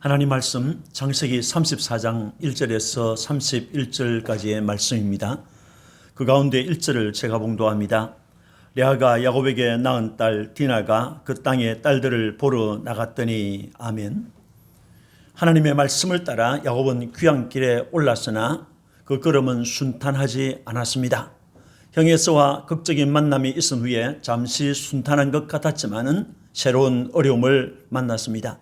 하나님 말씀 창세기 34장 1절에서 31절까지의 말씀입니다. 그 가운데 1절을 제가 봉독합니다. 레아가 야곱에게 낳은 딸 디나가 그 땅의 딸들을 보러 나갔더니. 아멘. 하나님의 말씀을 따라 야곱은 귀향길에 올랐으나 그 걸음은 순탄하지 않았습니다. 형에서와 극적인 만남이 있은 후에 잠시 순탄한 것 같았지만은 새로운 어려움을 만났습니다.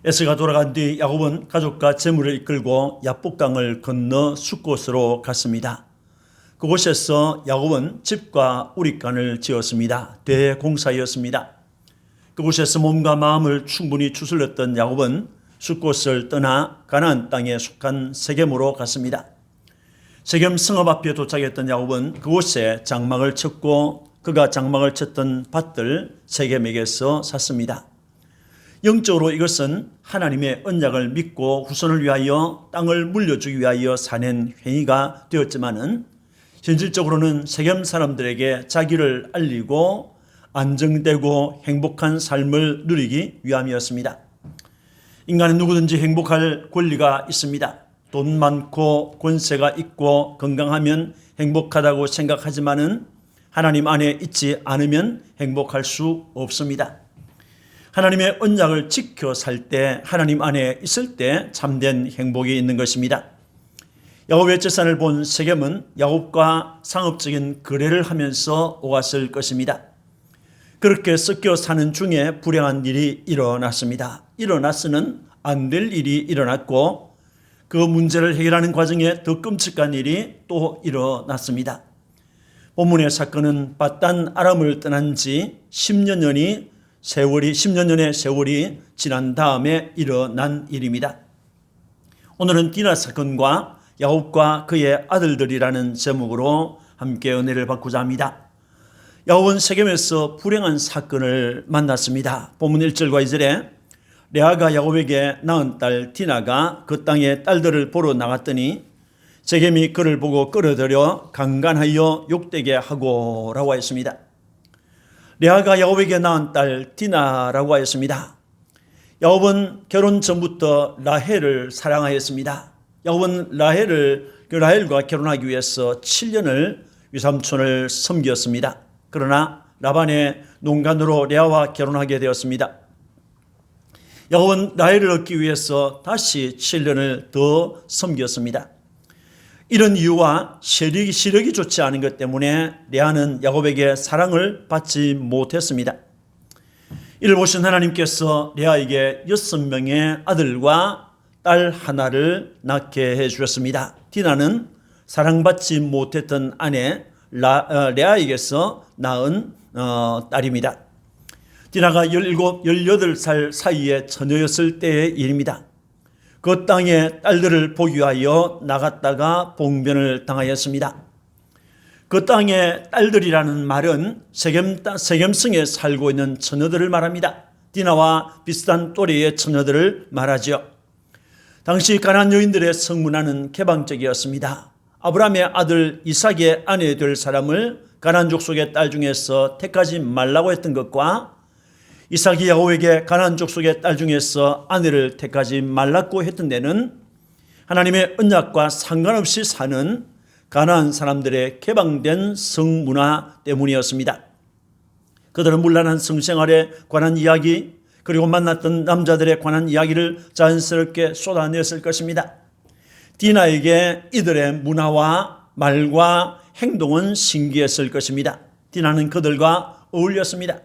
에서가 돌아간 뒤 야곱은 가족과 재물을 이끌고 야복강을 건너 숫곳으로 갔습니다. 그곳에서 야곱은 집과 우릿간을 지었습니다. 대공사였습니다. 그곳에서 몸과 마음을 충분히 추슬렀던 야곱은 숫곳을 떠나 가나안 땅에 속한 세겜으로 갔습니다. 세겜 성읍 앞에 도착했던 야곱은 그곳에 장막을 쳤고 그가 장막을 쳤던 밭들 세겜에게서 샀습니다. 영적으로 이것은 하나님의 언약을 믿고 후손을 위하여 땅을 물려주기 위하여 사낸 행위가 되었지만은 현실적으로는 세겜 사람들에게 자기를 알리고 안정되고 행복한 삶을 누리기 위함이었습니다. 인간은 누구든지 행복할 권리가 있습니다. 돈 많고 권세가 있고 건강하면 행복하다고 생각하지만은 하나님 안에 있지 않으면 행복할 수 없습니다. 하나님의 언약을 지켜 살 때, 하나님 안에 있을 때 참된 행복이 있는 것입니다. 야곱의 재산을 본 세겜은 야곱과 상업적인 거래를 하면서 오갔을 것입니다. 그렇게 섞여 사는 중에 불행한 일이 일어났습니다. 일어났으는 안 될 일이 일어났고 그 문제를 해결하는 과정에 더 끔찍한 일이 또 일어났습니다. 본문의 사건은 밧단 아람을 떠난 지 10년의 세월이 지난 다음에 일어난 일입니다. 오늘은 디나 사건과 야곱과 그의 아들들이라는 제목으로 함께 은혜를 받고자 합니다. 야곱은 세겜에서 불행한 사건을 만났습니다. 본문 1절과 2절에 레아가 야곱에게 낳은 딸 디나가 그 땅의 딸들을 보러 나갔더니 세겜이 그를 보고 끌어들여 강간하여 욕되게 하고 라고 했습니다. 레아가 야곱에게 낳은 딸 디나라고 하였습니다. 야곱은 결혼 전부터 라헬을 사랑하였습니다. 야곱은 라헬과 결혼하기 위해서 7년을 외삼촌을 섬겼습니다. 그러나 라반의 농간으로 레아와 결혼하게 되었습니다. 야곱은 라헬을 얻기 위해서 다시 7년을 더 섬겼습니다. 이런 이유와 시력이 좋지 않은 것 때문에 레아는 야곱에게 사랑을 받지 못했습니다. 이를 보신 하나님께서 레아에게 6명의 아들과 딸 하나를 낳게 해주셨습니다. 디나는 사랑받지 못했던 아내 레아에게서 낳은 딸입니다. 디나가 17, 18살 사이에 처녀였을 때의 일입니다. 그 땅의 딸들을 보기 위하여 나갔다가 봉변을 당하였습니다. 그 땅의 딸들이라는 말은 세겜성에 살고 있는 처녀들을 말합니다. 디나와 비슷한 또래의 처녀들을 말하죠. 당시 가나안 여인들의 성문화는 개방적이었습니다. 아브라함의 아들 이삭의 아내 될 사람을 가나안 족속의 딸 중에서 택하지 말라고 했던 것과 이삭이 야곱에게 가나안 족속의 딸 중에서 아내를 택하지 말라고 했던 데는 하나님의 언약과 상관없이 사는 가나안 사람들의 개방된 성문화 때문이었습니다. 그들은 문란한 성생활에 관한 이야기 그리고 만났던 남자들에 관한 이야기를 자연스럽게 쏟아냈을 것입니다. 디나에게 이들의 문화와 말과 행동은 신기했을 것입니다. 디나는 그들과 어울렸습니다.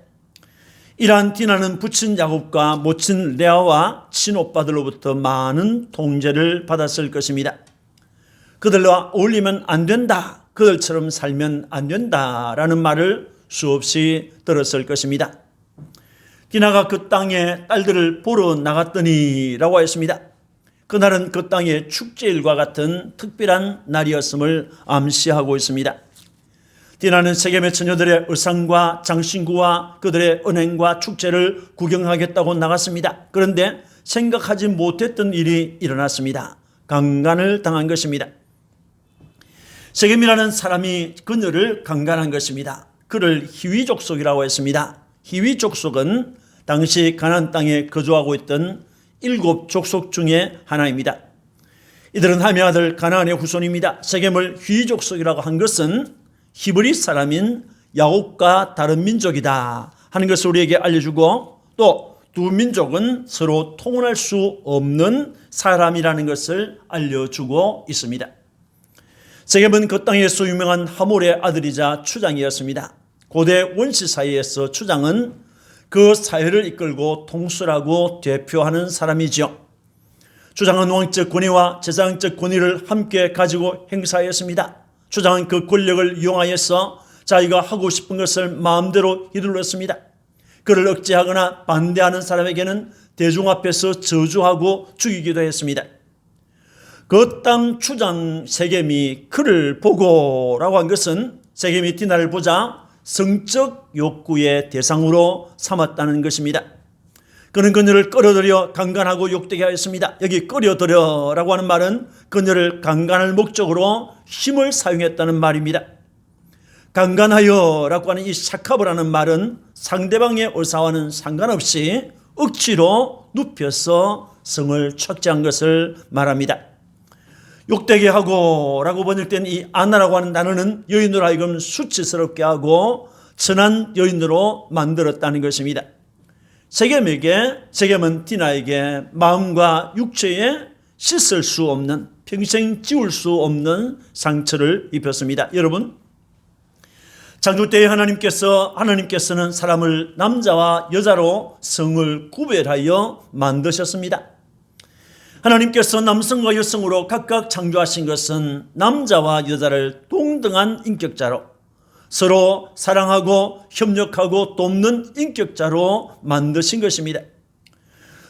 이러한 디나는 부친 야곱과 모친 레아와 친오빠들로부터 많은 통제를 받았을 것입니다. 그들과 어울리면 안 된다, 그들처럼 살면 안 된다라는 말을 수없이 들었을 것입니다. 디나가 그 땅에 딸들을 보러 나갔더니 라고 했습니다. 그날은 그 땅의 축제일과 같은 특별한 날이었음을 암시하고 있습니다. 디나는 세겜의 처녀들의 의상과 장신구와 그들의 은행과 축제를 구경하겠다고 나갔습니다. 그런데 생각하지 못했던 일이 일어났습니다. 강간을 당한 것입니다. 세겜이라는 사람이 그녀를 강간한 것입니다. 그를 히위 족속이라고 했습니다. 히위 족속은 당시 가나안 땅에 거주하고 있던 7 족속 중에 하나입니다. 이들은 함의 아들 가나안의 후손입니다. 세겜을 휘족속이라고 한 것은 히브리 사람인 야곱과 다른 민족이다 하는 것을 우리에게 알려주고, 또 두 민족은 서로 통혼할 수 없는 사람이라는 것을 알려주고 있습니다. 세겜은 그 땅에서 유명한 하몰의 아들이자 추장이었습니다. 고대 원시 사회에서 추장은 그 사회를 이끌고 통솔하고 대표하는 사람이지요. 추장은 왕적 권위와 재상적 권위를 함께 가지고 행사했습니다. 추장은 그 권력을 이용하여서 자기가 하고 싶은 것을 마음대로 휘둘렀습니다. 그를 억제하거나 반대하는 사람에게는 대중 앞에서 저주하고 죽이기도 했습니다. 그 땅 추장 세겜이 그를 보고라고 한 것은 세겜이 디나를 보자 성적 욕구의 대상으로 삼았다는 것입니다. 그는 그녀를 끌어들여 강간하고 욕되게 하였습니다. 여기 끌어들여라고 하는 말은 그녀를 강간할 목적으로 힘을 사용했다는 말입니다. 강간하여라고 하는 이 샤카브라는 말은 상대방의 의사와는 상관없이 억지로 눕혀서 성을 착취한 것을 말합니다. 욕되게 하고라고 번역된 이 아나라고 하는 단어는 여인으로 하여금 수치스럽게 하고 천한 여인으로 만들었다는 것입니다. 세겜은 디나에게 마음과 육체에 씻을 수 없는, 평생 지울 수 없는 상처를 입혔습니다. 여러분, 창조 때에 하나님께서는 사람을 남자와 여자로 성을 구별하여 만드셨습니다. 하나님께서 남성과 여성으로 각각 창조하신 것은 남자와 여자를 동등한 인격자로, 서로 사랑하고 협력하고 돕는 인격자로 만드신 것입니다.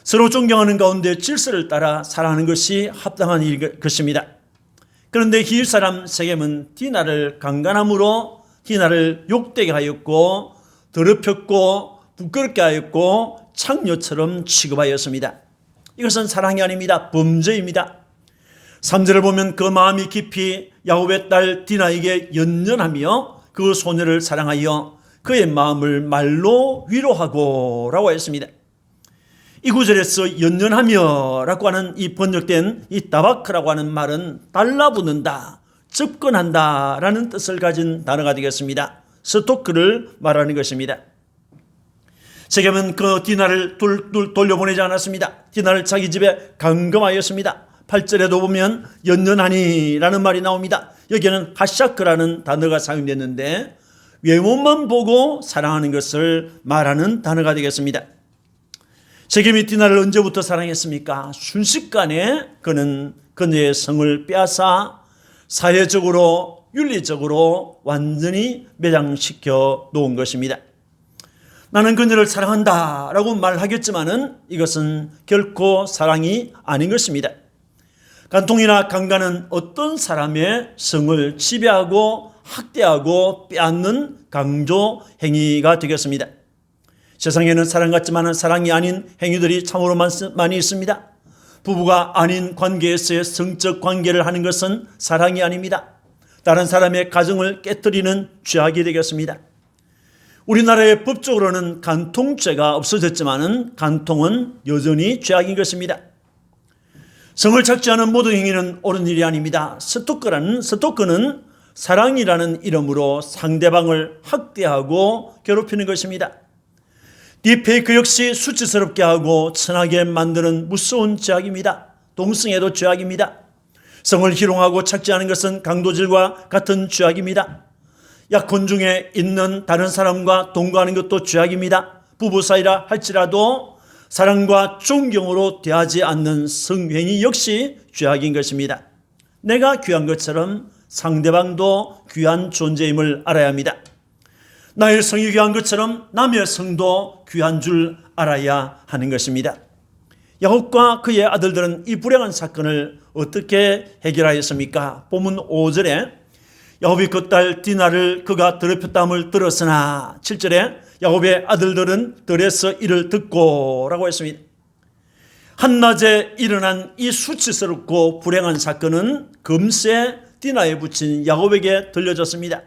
서로 존경하는 가운데 질서를 따라 살아가는 것이 합당한 것입니다. 그런데 이 사람 세겜은 디나를 강간함으로 디나를 욕되게 하였고, 더럽혔고, 부끄럽게 하였고, 창녀처럼 취급하였습니다. 이것은 사랑이 아닙니다. 범죄입니다. 3절을 보면 그 마음이 깊이 야곱의 딸 디나에게 연연하며 그 소녀를 사랑하여 그의 마음을 말로 위로하고 라고 했습니다. 이 구절에서 연연하며 라고 하는 이 번역된 이 다바크라고 하는 말은 달라붙는다, 접근한다 라는 뜻을 가진 단어가 되겠습니다. 스토크를 말하는 것입니다. 세겜은 그 디나를 돌려보내지 않았습니다. 디나를 자기 집에 감금하였습니다. 8절에도 보면 연연하니 라는 말이 나옵니다. 여기에는 하샤크라는 단어가 사용됐는데 외모만 보고 사랑하는 것을 말하는 단어가 되겠습니다. 세겜이 디나를 언제부터 사랑했습니까? 순식간에 그는 그녀의 성을 빼앗아 사회적으로 윤리적으로 완전히 매장시켜 놓은 것입니다. 나는 그녀를 사랑한다 라고 말하겠지만은 이것은 결코 사랑이 아닌 것입니다. 간통이나 강간은 어떤 사람의 성을 지배하고 학대하고 빼앗는 강조 행위가 되겠습니다. 세상에는 사랑 같지만은 사랑이 아닌 행위들이 참으로 많이 있습니다. 부부가 아닌 관계에서의 성적 관계를 하는 것은 사랑이 아닙니다. 다른 사람의 가정을 깨뜨리는 죄악이 되겠습니다. 우리나라의 법적으로는 간통죄가 없어졌지만은 간통은 여전히 죄악인 것입니다. 성을 착취하는 모든 행위는 옳은 일이 아닙니다. 스토커는 사랑이라는 이름으로 상대방을 학대하고 괴롭히는 것입니다. 딥페이크 역시 수치스럽게 하고 천하게 만드는 무서운 죄악입니다. 동성애도 죄악입니다. 성을 희롱하고 착취하는 것은 강도질과 같은 죄악입니다. 약혼 중에 있는 다른 사람과 동거하는 것도 죄악입니다. 부부 사이라 할지라도 사랑과 존경으로 대하지 않는 성행위 역시 죄악인 것입니다. 내가 귀한 것처럼 상대방도 귀한 존재임을 알아야 합니다. 나의 성이 귀한 것처럼 남의 성도 귀한 줄 알아야 하는 것입니다. 야곱과 그의 아들들은 이 불행한 사건을 어떻게 해결하였습니까? 본문 5절에 야곱이 그 딸 디나를 그가 더럽혔다함을 들었으나 7절에 야곱의 아들들은 들에서 이를 듣고 라고 했습니다. 한낮에 일어난 이 수치스럽고 불행한 사건은 금세 디나에 붙인 야곱에게 들려졌습니다.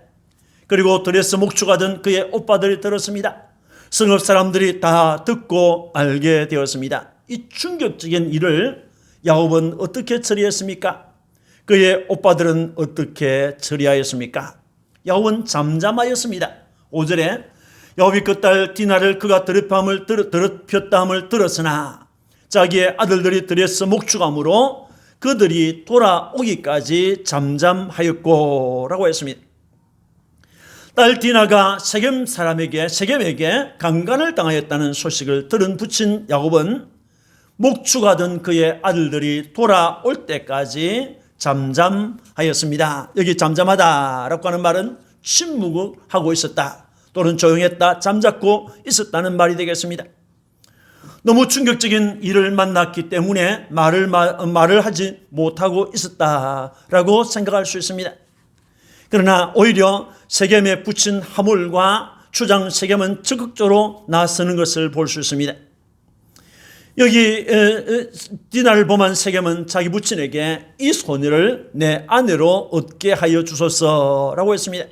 그리고 들에서 목축하던 그의 오빠들이 들었습니다. 성읍 사람들이 다 듣고 알게 되었습니다. 이 충격적인 일을 야곱은 어떻게 처리했습니까? 그의 오빠들은 어떻게 처리하였습니까? 야곱은 잠잠하였습니다. 5절에 야곱이 그 딸 디나를 그가 더럽혔다 함을 들었으나 자기의 아들들이 들에서 목축함으로 그들이 돌아오기까지 잠잠하였고 라고 했습니다. 딸 디나가 세겜에게 강간을 당하였다는 소식을 들은 부친 야곱은 목축하던 그의 아들들이 돌아올 때까지 잠잠하였습니다. 여기 잠잠하다라고 하는 말은 침묵하고 있었다 또는 조용했다, 잠잡고 있었다는 말이 되겠습니다. 너무 충격적인 일을 만났기 때문에 말을 하지 못하고 있었다라고 생각할 수 있습니다. 그러나 오히려 세겜에 붙인 하몰과 추장 세겜은 적극적으로 나서는 것을 볼 수 있습니다. 여기 디나를 범한 세겜은 자기 부친에게 이 소녀를 내 아내로 얻게 하여 주소서라고 했습니다.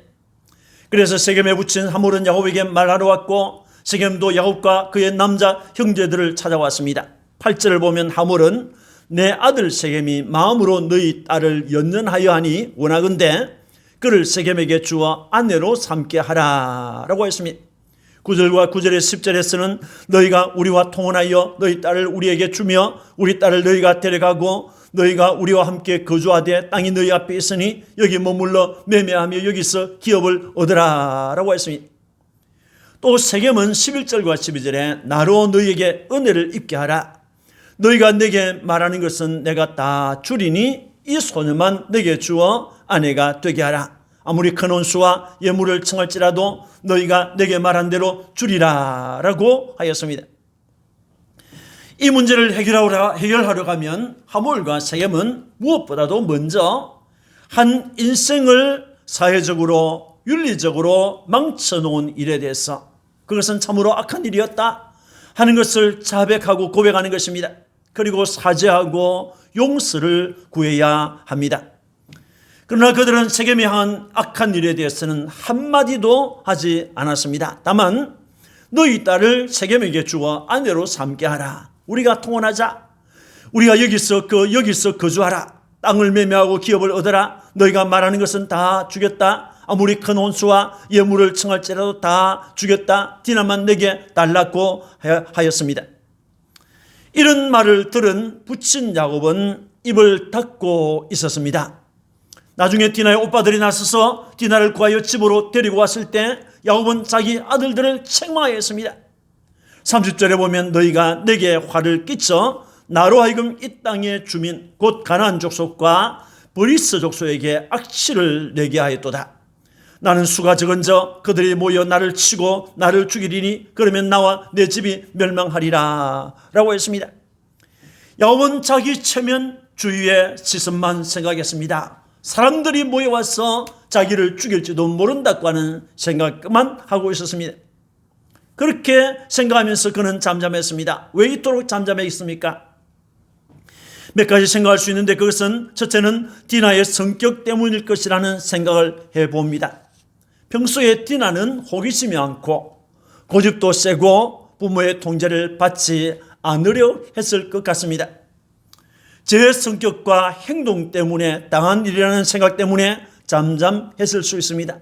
그래서 세겜에 붙인 하몰은 야곱에게 말하러 왔고 세겜도 야곱과 그의 남자 형제들을 찾아왔습니다. 8절을 보면 하몰은 내 아들 세겜이 마음으로 너희 딸을 연연하여 하니 원하건대 그를 세겜에게 주어 아내로 삼게 하라라고 했습니다. 9절과 9절의 10절에서는 너희가 우리와 통혼하여 너희 딸을 우리에게 주며 우리 딸을 너희가 데려가고 너희가 우리와 함께 거주하되 땅이 너희 앞에 있으니 여기 머물러 매매하며 여기서 기업을 얻으라라고 했습니다. 또 세겜은 11절과 12절에 나로 너희에게 은혜를 입게 하라. 너희가 내게 말하는 것은 내가 다 주리니 이 소녀만 내게 주어 아내가 되게 하라. 아무리 큰 원수와 예물을 청할지라도 너희가 내게 말한 대로 주리라 라고 하였습니다. 이 문제를 해결하려 가면 하몰과 세겜은 무엇보다도 먼저 한 인생을 사회적으로 윤리적으로 망쳐놓은 일에 대해서 그것은 참으로 악한 일이었다 하는 것을 자백하고 고백하는 것입니다. 그리고 사죄하고 용서를 구해야 합니다. 그러나 그들은 세겜이 향한 악한 일에 대해서는 한마디도 하지 않았습니다. 다만 너희 딸을 세겜에게 주어 아내로 삼게 하라. 우리가 통혼하자. 우리가 여기서 거주하라. 땅을 매매하고 기업을 얻어라. 너희가 말하는 것은 다 주겠다. 아무리 큰 혼수와 예물을 청할지라도 다 주겠다. 디나만 내게 달라고 하였습니다. 이런 말을 들은 부친 야곱은 입을 닫고 있었습니다. 나중에 디나의 오빠들이 나서서 디나를 구하여 집으로 데리고 왔을 때 야곱은 자기 아들들을 책망하였습니다. 30절에 보면 너희가 내게 화를 끼쳐 나로 하여금 이 땅의 주민 곧 가나안 족속과 브리스 족속에게 악취를 내게 하였도다. 나는 수가 적은저 그들이 모여 나를 치고 나를 죽이리니 그러면 나와 내 집이 멸망하리라 라고 했습니다. 야곱은 자기 체면 주위의 시선만 생각했습니다. 사람들이 모여와서 자기를 죽일지도 모른다고 하는 생각만 하고 있었습니다. 그렇게 생각하면서 그는 잠잠했습니다. 왜 이토록 잠잠했습니까? 몇 가지 생각할 수 있는데 그것은 첫째는 디나의 성격 때문일 것이라는 생각을 해봅니다. 평소에 디나는 호기심이 많고 고집도 세고 부모의 통제를 받지 않으려 했을 것 같습니다. 제 성격과 행동 때문에 당한 일이라는 생각 때문에 잠잠했을 수 있습니다.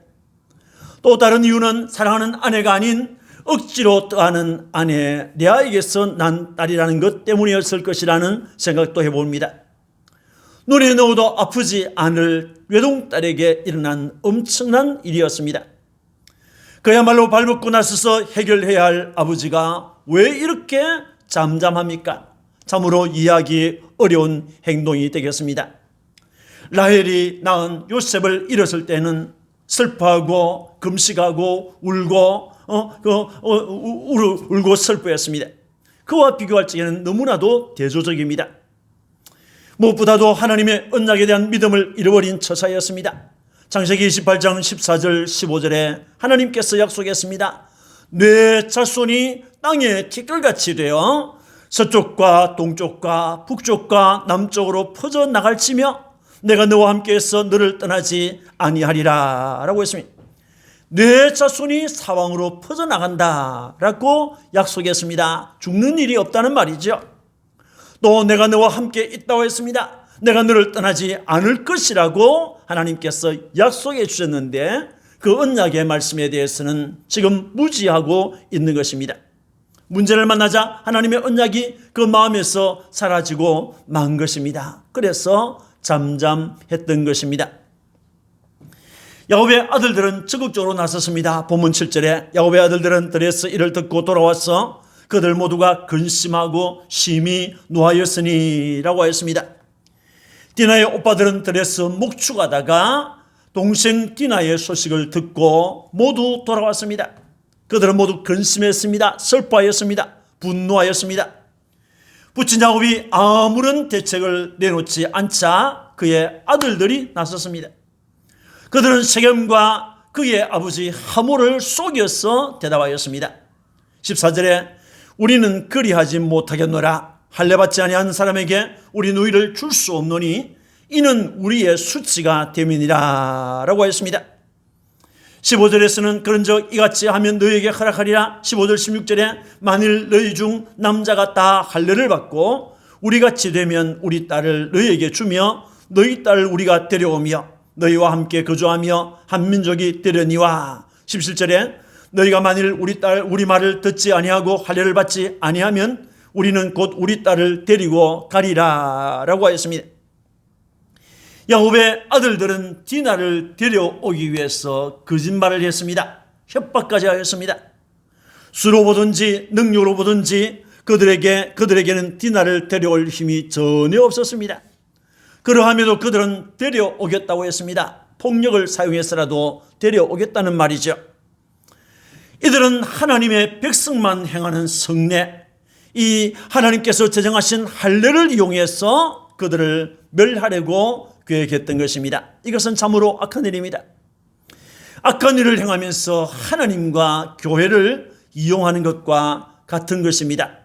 또 다른 이유는 사랑하는 아내가 아닌 억지로 떠하는 아내 레아에게서 난 딸이라는 것 때문이었을 것이라는 생각도 해봅니다. 눈에 넣어도 아프지 않을 외동딸에게 일어난 엄청난 일이었습니다. 그야말로 발벗고 나서서 해결해야 할 아버지가 왜 이렇게 잠잠합니까? 참으로 이해하기 어려운 행동이 되겠습니다. 라헬이 낳은 요셉을 잃었을 때는 슬퍼하고 금식하고 울고 울고 슬퍼했습니다. 그와 비교할 적에는 너무나도 대조적입니다. 무엇보다도 하나님의 언약에 대한 믿음을 잃어버린 처사였습니다. 창세기 28장 14절 15절에 하나님께서 약속했습니다. 내 자손이 땅에 티끌같이 되어 서쪽과 동쪽과 북쪽과 남쪽으로 퍼져나갈지며 내가 너와 함께해서 너를 떠나지 아니하리라 라고 했습니다. 내 자손이 사방으로 퍼져나간다 라고 약속했습니다. 죽는 일이 없다는 말이죠. 또 내가 너와 함께 있다고 했습니다. 내가 너를 떠나지 않을 것이라고 하나님께서 약속해 주셨는데 그 언약의 말씀에 대해서는 지금 무지하고 있는 것입니다. 문제를 만나자 하나님의 언약이 그 마음에서 사라지고 만 것입니다. 그래서 잠잠했던 것입니다. 야곱의 아들들은 적극적으로 나섰습니다. 본문 7절에 야곱의 아들들은 들에서 이를 듣고 돌아와서 그들 모두가 근심하고 심히 노하였으니 라고 하였습니다. 디나의 오빠들은 들에서 목축하다가 동생 디나의 소식을 듣고 모두 돌아왔습니다. 그들은 모두 근심했습니다. 슬퍼하였습니다. 분노하였습니다. 부친 야곱이 아무런 대책을 내놓지 않자 그의 아들들이 나섰습니다. 그들은 세겜과 그의 아버지 하모를 속여서 대답하였습니다. 14절에 우리는 그리하지 못하겠노라. 할례받지 아니한 사람에게 우리 누이를 줄 수 없노니 이는 우리의 수치가 됨이니라 라고 하였습니다. 15절에서는 그런즉 이같이 하면 너희에게 허락하리라. 15절 16절에 만일 너희 중 남자가 다 할례를 받고 우리같이 되면 우리 딸을 너희에게 주며 너희 딸을 우리가 데려오며 너희와 함께 거주하며 한 민족이 되려니와. 17절에 너희가 만일 우리 말을 듣지 아니하고 할례를 받지 아니하면 우리는 곧 우리 딸을 데리고 가리라 라고 하였습니다. 야곱의 아들들은 디나를 데려오기 위해서 거짓말을 했습니다. 협박까지 하였습니다. 수로 보든지 능력으로 보든지 그들에게는 디나를 데려올 힘이 전혀 없었습니다. 그러함에도 그들은 데려오겠다고 했습니다. 폭력을 사용해서라도 데려오겠다는 말이죠. 이들은 하나님의 백성만 행하는 성례, 이 하나님께서 제정하신 할례를 이용해서 그들을 멸하려고 계획했던 것입니다. 이것은 참으로 악한 일입니다. 악한 일을 행하면서 하나님과 교회를 이용하는 것과 같은 것입니다.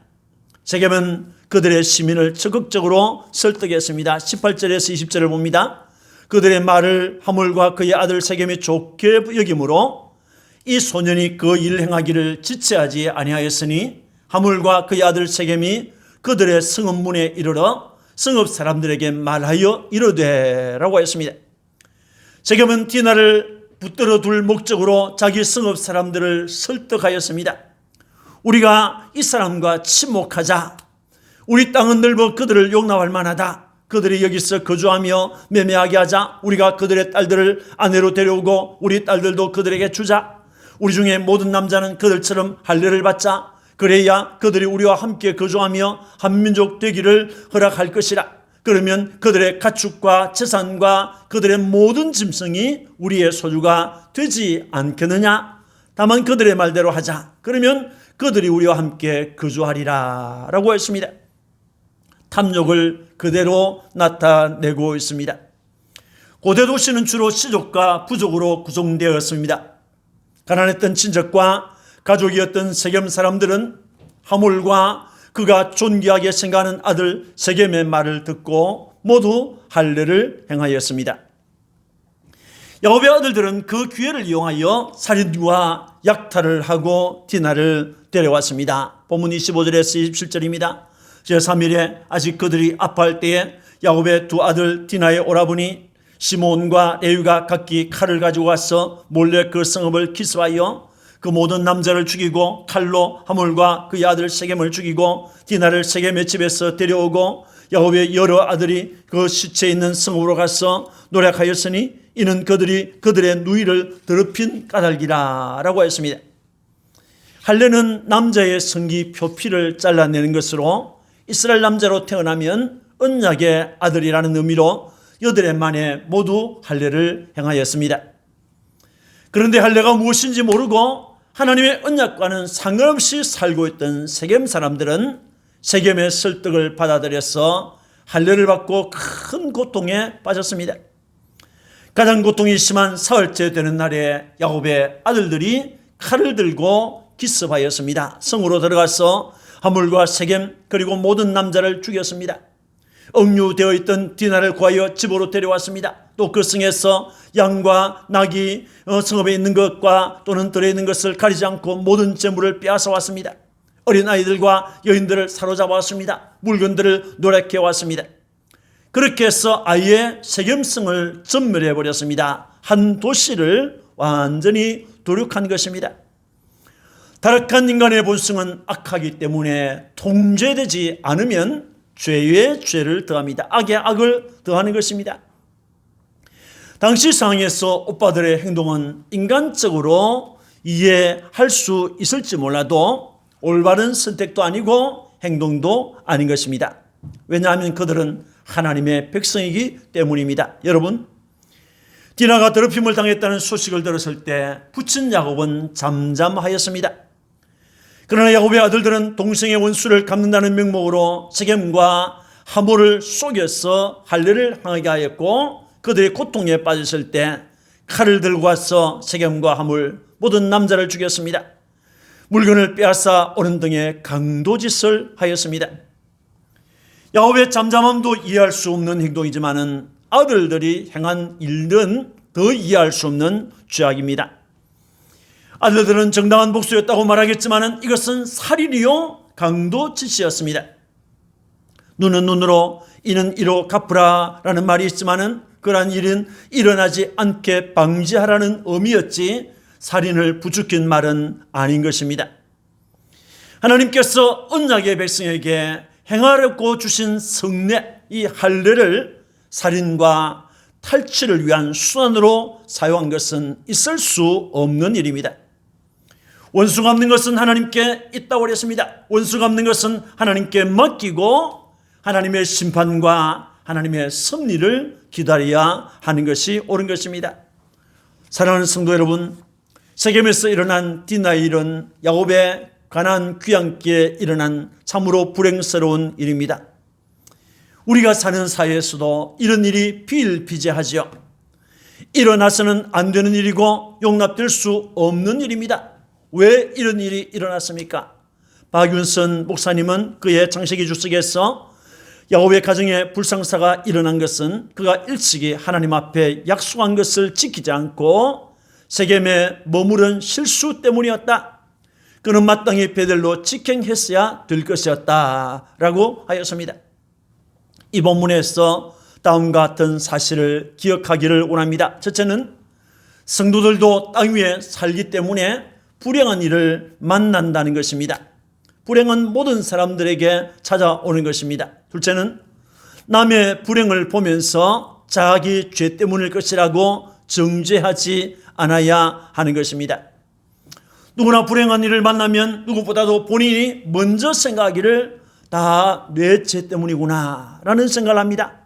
세겜은 그들의 시민을 적극적으로 설득했습니다. 18절에서 20절을 봅니다. 그들의 말을 하몰과 그의 아들 세겜이 좋게 여김으로 이 소년이 그 일을 행하기를 지체하지 아니하였으니 하몰과 그의 아들 세겜이 그들의 성읍문에 이르러 성읍 사람들에게 말하여 이르되 라고 했습니다. 세겜은 디나를 붙들어 둘 목적으로 자기 성읍 사람들을 설득하였습니다. 우리가 이 사람과 친목하자. 우리 땅은 넓어 그들을 용납할 만하다. 그들이 여기서 거주하며 매매하게 하자. 우리가 그들의 딸들을 아내로 데려오고 우리 딸들도 그들에게 주자. 우리 중에 모든 남자는 그들처럼 할례를 받자. 그래야 그들이 우리와 함께 거주하며 한민족 되기를 허락할 것이라. 그러면 그들의 가축과 재산과 그들의 모든 짐승이 우리의 소유가 되지 않겠느냐. 다만 그들의 말대로 하자. 그러면 그들이 우리와 함께 거주하리라 라고 했습니다. 탐욕을 그대로 나타내고 있습니다. 고대 도시는 주로 시족과 부족으로 구성되었습니다. 가난했던 친척과 가족이었던 세겜 사람들은 하몰과 그가 존귀하게 생각하는 아들 세겜의 말을 듣고 모두 할례를 행하였습니다. 야곱의 아들들은 그 기회를 이용하여 살인과 약탈을 하고 디나를 데려왔습니다. 본문 25절에서 27절입니다. 제3일에 아직 그들이 아파할 때에 야곱의 두 아들 디나의 오라버니 시몬과 레위가 각기 칼을 가지고 와서 몰래 그 성읍을 기습하여 그 모든 남자를 죽이고 칼로 하몰과 그의 아들 세겜을 죽이고 디나를 세겜의 집에서 데려오고 야곱의 여러 아들이 그 시체 있는 성읍으로 가서 노력하였으니 이는 그들이 그들의 누이를 더럽힌 까닭이라 라고 했습니다. 할례는 남자의 성기 표피를 잘라내는 것으로 이스라엘 남자로 태어나면 언약의 아들이라는 의미로 8해 만에 모두 할례를 행하였습니다. 그런데 할례가 무엇인지 모르고 하나님의 언약과는 상관없이 살고 있던 세겜 사람들은 세겜의 설득을 받아들여서 할례를 받고 큰 고통에 빠졌습니다. 가장 고통이 심한 사흘째 되는 날에 야곱의 아들들이 칼을 들고 기습하였습니다. 성으로 들어가서 하몰과 세겜 그리고 모든 남자를 죽였습니다. 억류되어 있던 디나를 구하여 집으로 데려왔습니다. 또 그 성에서 양과 낙이 성읍에 있는 것과 또는 들에 있는 것을 가리지 않고 모든 재물을 빼앗아 왔습니다. 어린아이들과 여인들을 사로잡았습니다. 물건들을 노랗게 왔습니다. 그렇게 해서 아예 세겜성을 전멸해버렸습니다. 한 도시를 완전히 도륙한 것입니다. 타락한 인간의 본성은 악하기 때문에 통제되지 않으면 죄에 죄를 더합니다. 악에 악을 더하는 것입니다. 당시 상황에서 오빠들의 행동은 인간적으로 이해할 수 있을지 몰라도 올바른 선택도 아니고 행동도 아닌 것입니다. 왜냐하면 그들은 하나님의 백성이기 때문입니다. 여러분, 디나가 더럽힘을 당했다는 소식을 들었을 때 부친 야곱은 잠잠하였습니다. 그러나 야곱의 아들들은 동생의 원수를 갚는다는 명목으로 세겜과 하몰을 속여서 할례를 행하게 하였고, 그들의 고통에 빠졌을 때 칼을 들고 와서 세겜과 하몰 모든 남자를 죽였습니다. 물건을 빼앗아 오는 등의 강도짓을 하였습니다. 야곱의 잠잠함도 이해할 수 없는 행동이지만은 아들들이 행한 일은 더 이해할 수 없는 죄악입니다. 아들들은 정당한 복수였다고 말하겠지만은 이것은 살인이요 강도짓이었습니다. 눈은 눈으로 이는 이로 갚으라라는 말이 있지만은 그러한 일은 일어나지 않게 방지하라는 의미였지 살인을 부추긴 말은 아닌 것입니다. 하나님께서 언약의 백성에게 행하려고 주신 성례, 이 할례를 살인과 탈취를 위한 수단으로 사용한 것은 있을 수 없는 일입니다. 원수 갚는 것은 하나님께 있다고 그랬습니다. 원수 갚는 것은 하나님께 맡기고 하나님의 심판과 하나님의 섭리를 기다려야 하는 것이 옳은 것입니다. 사랑하는 성도 여러분, 세겜에서 일어난 디나의 일은 야곱의 가나안 귀환기에 일어난 참으로 불행스러운 일입니다. 우리가 사는 사회에서도 이런 일이 비일비재하지요. 일어나서는 안 되는 일이고 용납될 수 없는 일입니다. 왜 이런 일이 일어났습니까? 박윤선 목사님은 그의 창세기 주석에서 야곱의 가정에 불상사가 일어난 것은 그가 일찍이 하나님 앞에 약속한 것을 지키지 않고 세겜에 머무른 실수 때문이었다. 그는 마땅히 베델로 직행했어야 될 것이었다라고 하였습니다. 이 본문에서 다음과 같은 사실을 기억하기를 원합니다. 첫째는 성도들도 땅 위에 살기 때문에 불행한 일을 만난다는 것입니다. 불행은 모든 사람들에게 찾아오는 것입니다. 둘째는 남의 불행을 보면서 자기 죄 때문일 것이라고 정죄하지 않아야 하는 것입니다. 누구나 불행한 일을 만나면 누구보다도 본인이 먼저 생각하기를 다 내 죄 때문이구나 라는 생각을 합니다.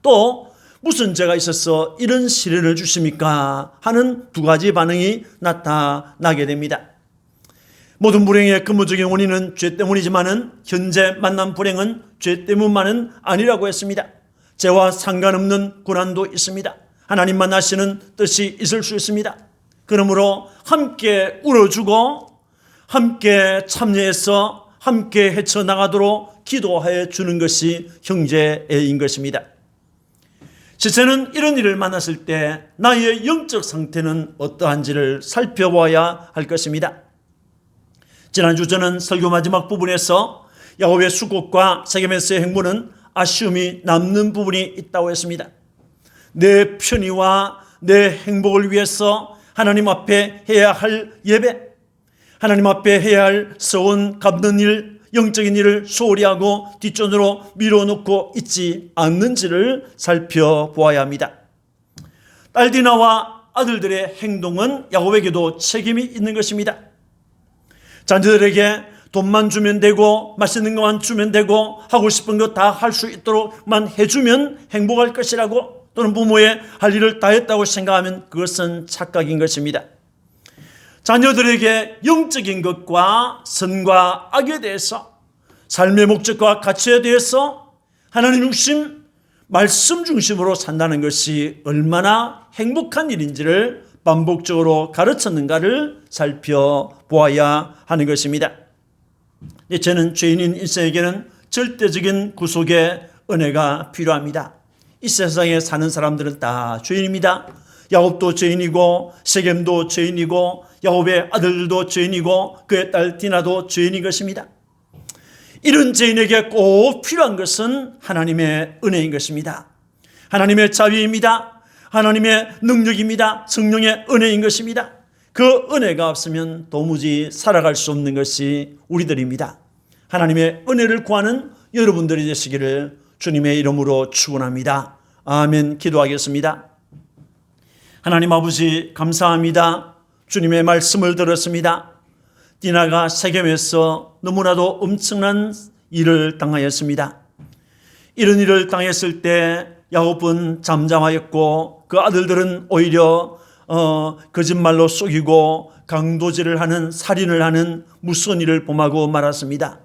또 무슨 죄가 있어서 이런 시련을 주십니까 하는 두 가지 반응이 나타나게 됩니다. 모든 불행의 근본적인 원인은 죄 때문이지만은 현재 만난 불행은 죄 때문만은 아니라고 했습니다. 죄와 상관없는 고난도 있습니다. 하나님만 아시는 뜻이 있을 수 있습니다. 그러므로 함께 울어주고 함께 참여해서 함께 헤쳐나가도록 기도하여 주는 것이 형제애인 것입니다. 실제는 이런 일을 만났을 때 나의 영적 상태는 어떠한지를 살펴봐야 할 것입니다. 지난주 저는 설교 마지막 부분에서 야곱의 수고과 세겜에서의 행보는 아쉬움이 남는 부분이 있다고 했습니다. 내 편의와 내 행복을 위해서 하나님 앞에 해야 할 예배, 하나님 앞에 해야 할 서원 갚는 일, 영적인 일을 소홀히 하고 뒷전으로 밀어놓고 있지 않는지를 살펴보아야 합니다. 딸 디나와 아들들의 행동은 야곱에게도 책임이 있는 것입니다. 자녀들에게 돈만 주면 되고 맛있는 것만 주면 되고 하고 싶은 거 다 할 수 있도록만 해주면 행복할 것이라고, 또는 부모의 할 일을 다 했다고 생각하면 그것은 착각인 것입니다. 자녀들에게 영적인 것과 선과 악에 대해서, 삶의 목적과 가치에 대해서 하나님 중심, 말씀 중심으로 산다는 것이 얼마나 행복한 일인지를 반복적으로 가르쳤는가를 살펴보아야 하는 것입니다. 저는 죄인인 인생에게는 절대적인 구속의 은혜가 필요합니다. 이 세상에 사는 사람들은 다 죄인입니다. 야곱도 죄인이고 세겜도 죄인이고 야곱의 아들도 죄인이고 그의 딸 디나도 죄인인 것입니다. 이런 죄인에게 꼭 필요한 것은 하나님의 은혜인 것입니다. 하나님의 자비입니다. 하나님의 능력입니다. 성령의 은혜인 것입니다. 그 은혜가 없으면 도무지 살아갈 수 없는 것이 우리들입니다. 하나님의 은혜를 구하는 여러분들이 되시기를 주님의 이름으로 축원합니다. 아멘. 기도하겠습니다. 하나님 아버지 감사합니다. 주님의 말씀을 들었습니다. 디나가 세겜에서 너무나도 엄청난 일을 당하였습니다. 이런 일을 당했을 때 야곱은 잠잠하였고 그 아들들은 오히려 거짓말로 속이고 강도질을 하는 살인을 하는 무서운 일을 범하고 말았습니다.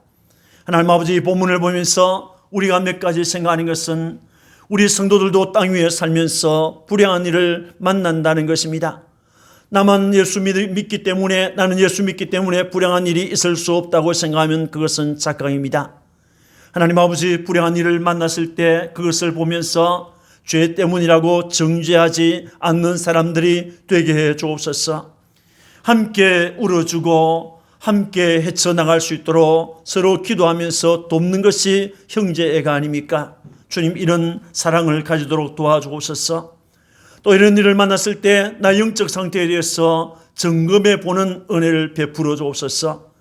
하나님 아버지 본문을 보면서 우리가 몇 가지 생각하는 것은 우리 성도들도 땅 위에 살면서 불행한 일을 만난다는 것입니다. 나는 예수 믿기 때문에 불행한 일이 있을 수 없다고 생각하면 그것은 착각입니다. 하나님 아버지 불행한 일을 만났을 때 그것을 보면서 죄 때문이라고 정죄하지 않는 사람들이 되게 해 주옵소서. 함께 울어주고 함께 헤쳐나갈 수 있도록 서로 기도하면서 돕는 것이 형제애가 아닙니까? 주님 이런 사랑을 가지도록 도와주옵소서. 또 이런 일을 만났을 때 나 영적 상태에 대해서 점검해 보는 은혜를 베풀어 주옵소서.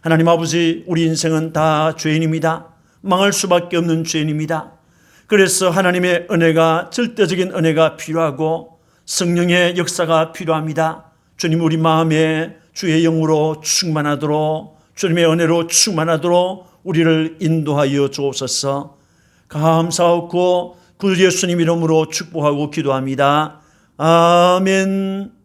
하나님 아버지 우리 인생은 다 죄인입니다. 망할 수밖에 없는 죄인입니다. 그래서 하나님의 은혜가 절대적인 은혜가 필요하고 성령의 역사가 필요합니다. 주님 우리 마음에 주의 영으로 충만하도록 주님의 은혜로 충만하도록 우리를 인도하여 주옵소서. 감사하고 구 예수님 이름으로 축복하고 기도합니다. 아멘.